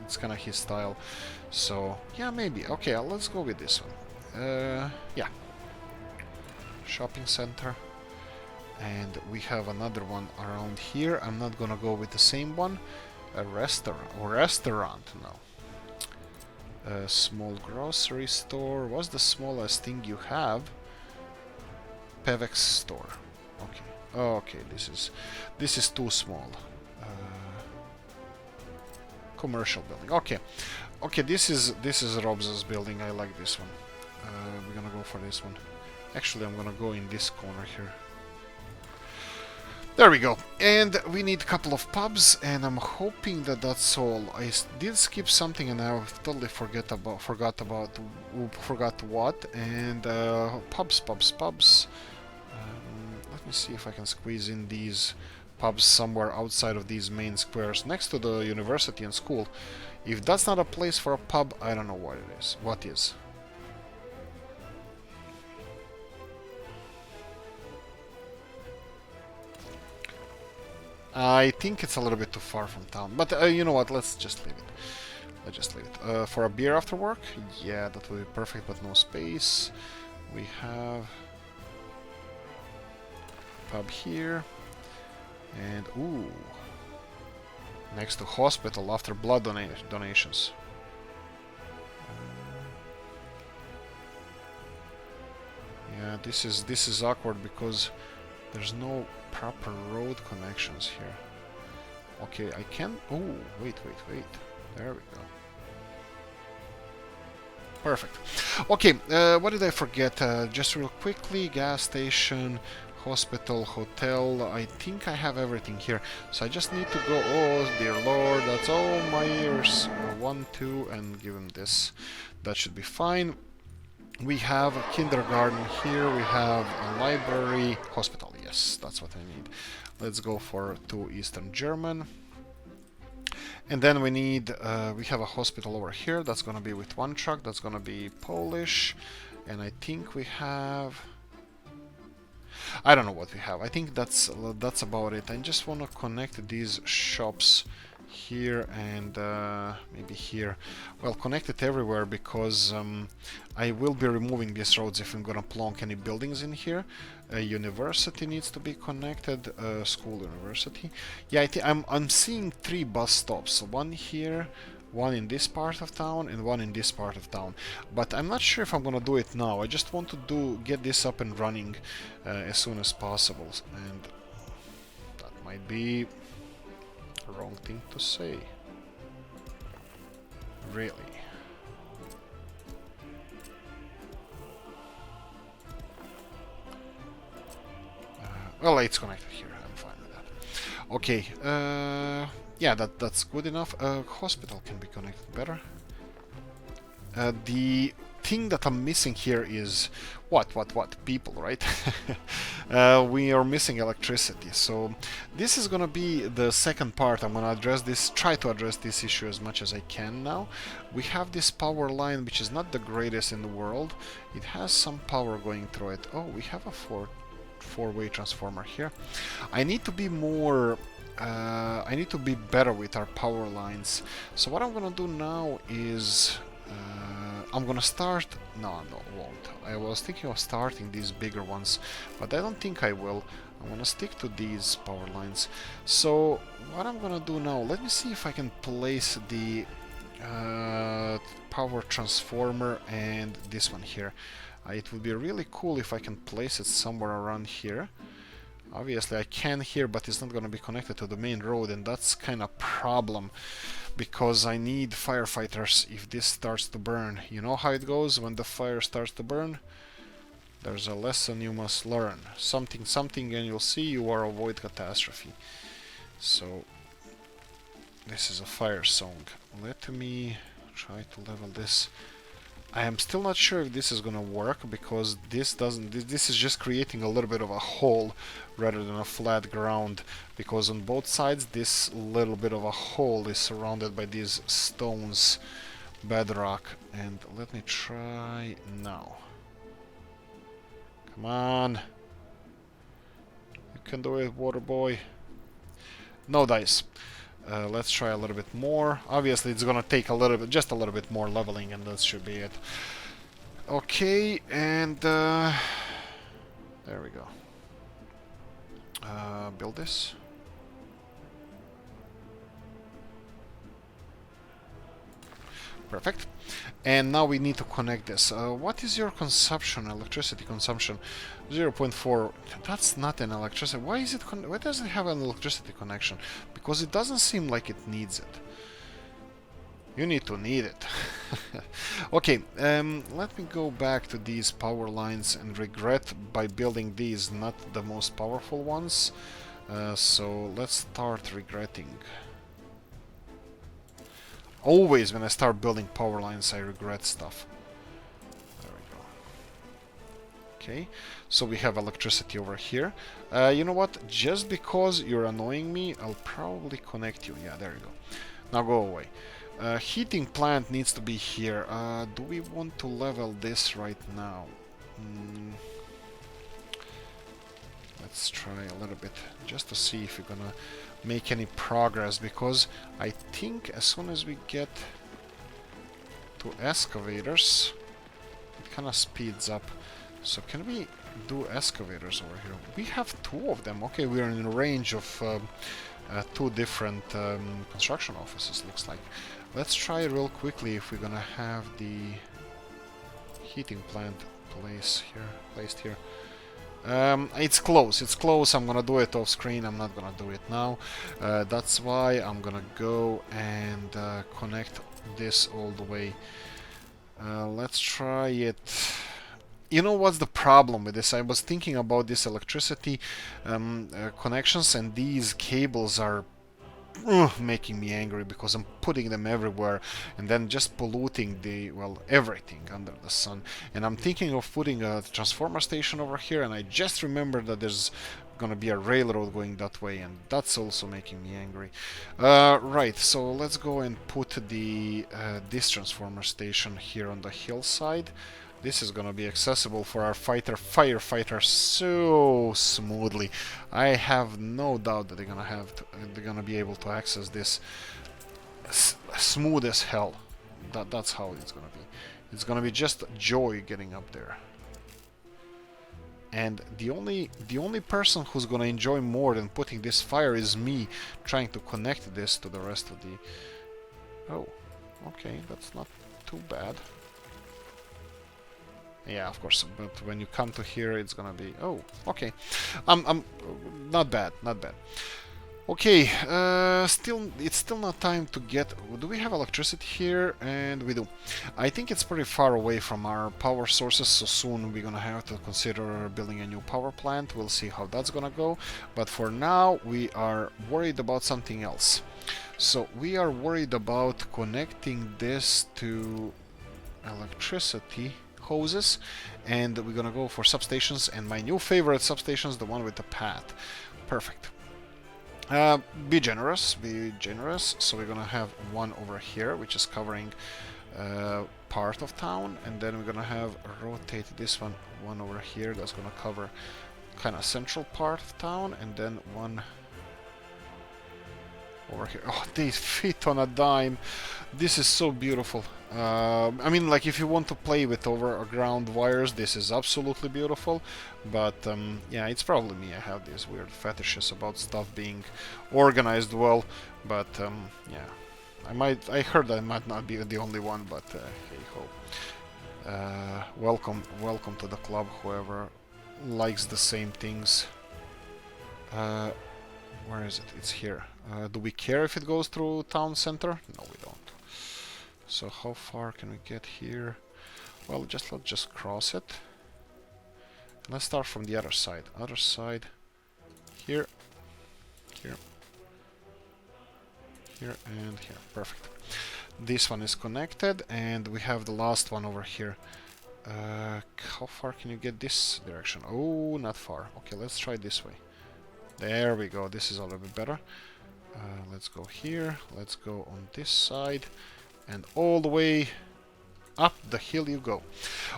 it's kind of his style. So, yeah, maybe. Okay, let's go with this one. Yeah. Shopping center. And we have another one around here. I'm not gonna go with the same one. A restaurant, no. A small grocery store. What's the smallest thing you have? Pevex store. Okay. Okay, this is too small. Commercial building. Okay. Okay, this is Rob's building. I like this one. We're gonna go for this one. Actually, I'm gonna go in this corner here. There we go. And we need a couple of pubs, and I'm hoping that that's all. I did skip something, and I totally forgot what. And pubs. Let me see if I can squeeze in these pubs somewhere outside of these main squares, next to the university and school. If that's not a place for a pub, I don't know what it is. What is? I think it's a little bit too far from town, but you know what? Let's just leave it. For a beer after work? Yeah, that would be perfect, but no space. We have pub here, and ooh, next to hospital after blood donations. Yeah, this is awkward because there's no proper road connections here. Okay, I can... Oh, wait. There we go. Perfect. Okay, what did I forget? Just real quickly, gas station, hospital, hotel. I think I have everything here. So I just need to go... Oh, dear lord, that's all my ears. 1, 2, and give him this. That should be fine. We have a kindergarten here, we have a library, hospital, yes, that's what I need. Let's go for 2 Eastern German. And then we need, we have a hospital over here, that's gonna be with 1 truck, that's gonna be Polish. And I think we have... I don't know what we have, I think that's about it. I just wanna connect these shops here and maybe here. Well, connect it everywhere because I will be removing these roads if I'm gonna plonk any buildings in here. University needs to be connected. School, university. Yeah, I'm seeing 3 bus stops. One here, one in this part of town, and one in this part of town. But I'm not sure if I'm gonna do it now. I just want to get this up and running as soon as possible, and that might be wrong thing to say. Really. Well, it's connected here. I'm fine with that. Okay. Yeah, that's good enough. Hospital can be connected better. The thing that I'm missing here is what people, right? We are missing electricity, so this is gonna be the second part. I'm gonna try to address this issue as much as I can now. We have this power line, which is not the greatest in the world. It has some power going through it. Oh, we have a four-way transformer here. I need to be more I need to be better with our power lines. So what I'm gonna do now is I'm gonna start. No, no, won't. I was thinking of starting these bigger ones, but I don't think I will. I'm gonna stick to these power lines. So what I'm gonna do now? Let me see if I can place the power transformer and this one here. It would be really cool if I can place it somewhere around here. Obviously I can here, but it's not going to be connected to the main road, and that's kind of problem because I need firefighters if this starts to burn. You know how it goes when the fire starts to burn? There's a lesson you must learn. Something, something, and you'll see you are avoid catastrophe. So this is a fire song. Let me try to level this. I am still not sure if this is gonna work because this doesn't. This is just creating a little bit of a hole rather than a flat ground, because on both sides this little bit of a hole is surrounded by these stones, bedrock. And let me try now. Come on, you can do it, water boy. No dice. Let's try a little bit more. Obviously it's gonna take a little bit, just a little bit more leveling, and that should be it. Okay, and there we go. Build this. Perfect. And now we need to connect this. What is your consumption, electricity consumption? 0.4. That's not an electricity. Why is it? Why does it have an electricity connection? Because it doesn't seem like it needs it. You need to need it. Okay, let me go back to these power lines and regret by building these, not the most powerful ones. So let's start regretting. Always when I start building power lines I regret stuff. There we go. Okay, so we have electricity over here. You know what? Just because you're annoying me, I'll probably connect you. Yeah, there you go. Now go away. Heating plant needs to be here. Do we want to level this right now? Let's try a little bit just to see if we're gonna make any progress, because I think as soon as we get to excavators it kind of speeds up. So can we do excavators over here? We have two of them. Okay, we are in range of two different construction offices, looks like. Let's try real quickly if we're gonna have the heating plant placed here. It's close, I'm gonna do it off screen, I'm not gonna do it now. That's why I'm gonna go and connect this all the way. Let's try it. You know what's the problem with this? I was thinking about this electricity connections, and these cables are making me angry because I'm putting them everywhere and then just polluting the, well, everything under the sun. And I'm thinking of putting a transformer station over here, and I just remembered that there's gonna be a railroad going that way, and that's also making me angry. Right, so let's go and put the this transformer station here on the hillside. This is gonna be accessible for our firefighters so smoothly. I have no doubt that they're gonna be able to access this smooth as hell. That's how it's gonna be. It's gonna be just joy getting up there. And the only person who's gonna enjoy more than putting this fire is me trying to connect this to the rest of the. Oh, okay, that's not too bad. Yeah, of course, but when you come to here, it's gonna be... Oh, okay. Not bad, not bad. Okay, it's still not time to get... Do we have electricity here? And we do. I think it's pretty far away from our power sources, so soon we're gonna have to consider building a new power plant. We'll see how that's gonna go. But for now, we are worried about something else. So we are worried about connecting this to electricity hoses, and we're gonna go for substations, and my new favorite substations, the one with the path. Perfect. Be generous, so we're gonna have one over here which is covering part of town, and then we're gonna have rotate this one over here that's gonna cover kind of central part of town, and then one over here. Oh, they fit on a dime. This is so beautiful. I mean, like, if you want to play with overground wires, this is absolutely beautiful. But yeah, it's probably me. I have these weird fetishes about stuff being organized well. But yeah, I heard I might not be the only one. But hey ho. Welcome to the club. Whoever likes the same things. Where is it? It's here. Do we care if it goes through town center? No, we don't. So how far can we get here? Well, let's just cross it. Let's start from the other side. Other side. Here. Here. Here and here. Perfect. This one is connected, and we have the last one over here. How far can you get this direction? Oh, not far. Okay, let's try this way. There we go. This is a little bit better. Let's go here. Let's go on this side. And all the way up the hill you go.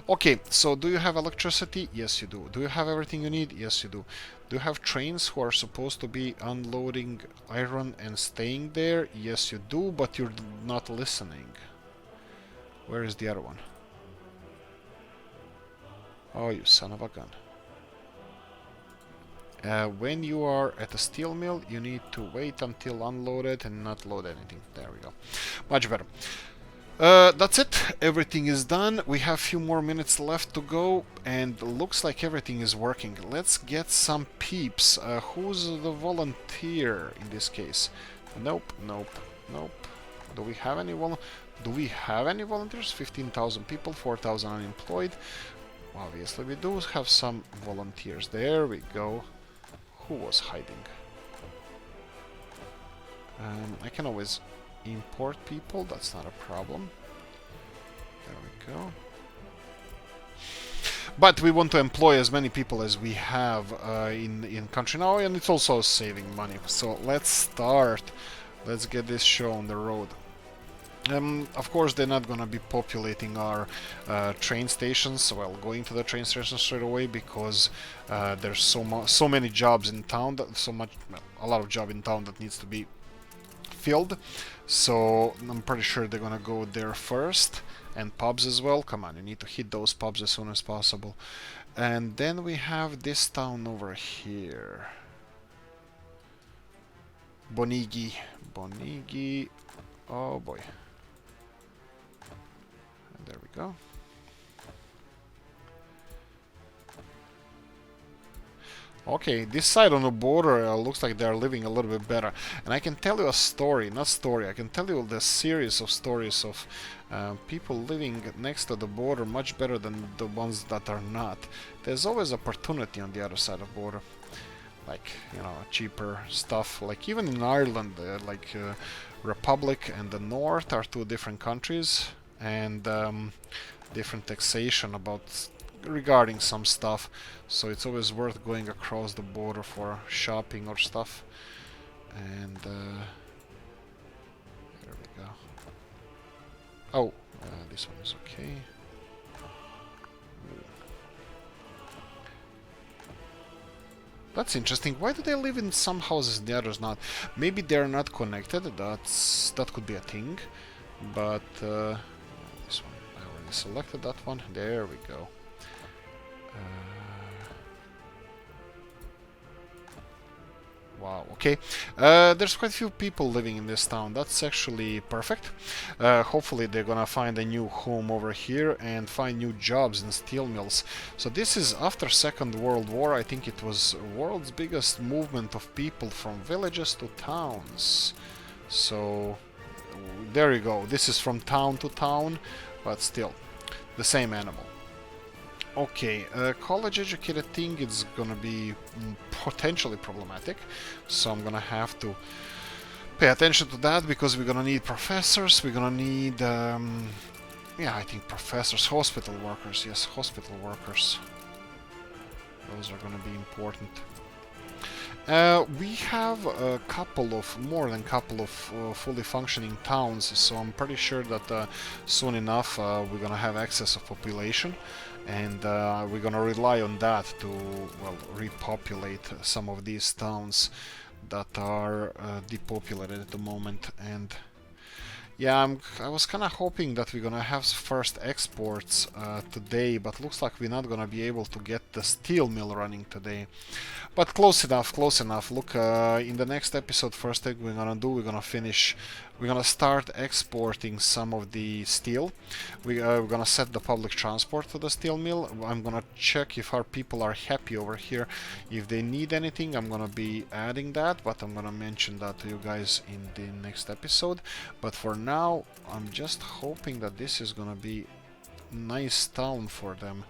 Okay, so do you have electricity? Yes, you do. Do you have everything you need? Yes, you do. Do you have trains who are supposed to be unloading iron and staying there? Yes, you do, but you're not listening. Where is the other one? Oh, you son of a gun. When you are at a steel mill, you need to wait until unloaded and not load anything. There we go. Much better. That's it. Everything is done. We have a few more minutes left to go, and looks like everything is working. Let's get some peeps. Who's the volunteer in this case? Nope, nope, nope. Do we have any volunteers? 15,000 people, 4,000 unemployed. Obviously, we do have some volunteers. There we go. Who was hiding? I can always import people, that's not a problem. There we go. But we want to employ as many people as we have in country now, and it's also saving money. So let's start. Let's get this show on the road. Of course, they're not gonna be populating our train stations. Well, going to the train station straight away, because there's so many jobs in town, a lot of job in town that needs to be filled. So I'm pretty sure they're gonna go there first, and pubs as well. Come on, you need to hit those pubs as soon as possible. And then we have this town over here, Bonigi. Oh boy. There we go. Okay, this side on the border looks like they're living a little bit better. And I can tell you a story, I can tell you the series of stories of people living next to the border much better than the ones that are not. There's always opportunity on the other side of the border. Like, you know, cheaper stuff. Like, even in Ireland, Republic and the North are two different countries. And different taxation regarding some stuff, so it's always worth going across the border for shopping or stuff. And there we go. Oh, this one is okay. That's interesting. Why do they live in some houses and the others not? Maybe they're not connected. That could be a thing. But this one, I already selected that one. There we go. Wow, okay. There's quite a few people living in this town. That's actually perfect. Hopefully they're gonna find a new home over here and find new jobs in steel mills. So this is after Second World War. I think it was world's biggest movement of people from villages to towns. So there you go. This is from town to town, but still the same animal. Okay, college-educated thing is gonna be potentially problematic, so I'm gonna have to pay attention to that, because we're gonna need professors, we're gonna need, yeah, I think professors, hospital workers, yes, hospital workers. Those are gonna be important. We have more than a couple of fully functioning towns, so I'm pretty sure that soon enough we're gonna have excess of population, and we're gonna rely on that to, well, repopulate some of these towns. that are depopulated at the moment. And yeah, I was kind of hoping that we're gonna have first exports today, but looks like we're not gonna be able to get the steel mill running today. But close enough, close enough. Look, in the next episode, first thing we're gonna do, we're gonna start exporting some of the steel. We're gonna set the public transport to the steel mill. I'm gonna check if our people are happy over here. If they need anything, I'm gonna be adding that, but I'm gonna mention that to you guys in the next episode. But for now, I'm just hoping that this is gonna be nice town for them.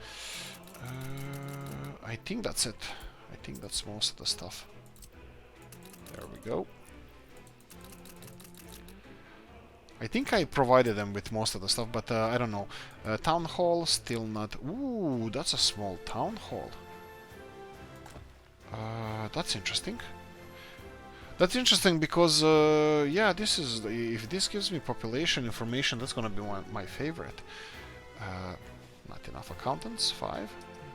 I think that's it. I think that's most of the stuff. There we go. I think I provided them with most of the stuff, but I don't know. Town hall, still not... Ooh, that's a small town hall. That's interesting. That's interesting because, yeah, this is... If this gives me population information, that's gonna be my favorite. Not enough accountants, 5.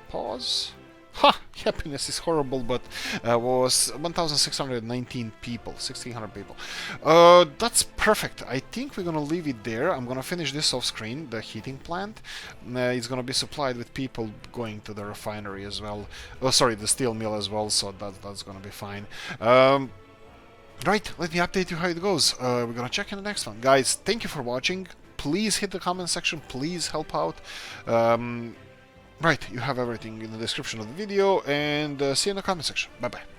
Pause. Ha! Happiness is horrible, but was 1,619 people, 1,600 people. That's perfect. I think we're gonna leave it there. I'm gonna finish this off screen, the heating plant. It's gonna be supplied with people going to the refinery as well. Oh, sorry, the steel mill as well, so that's gonna be fine. Right, let me update you how it goes. We're gonna check in the next one. Guys, thank you for watching. Please hit the comment section, please help out. Right, you have everything in the description of the video, and see you in the comment section. Bye bye.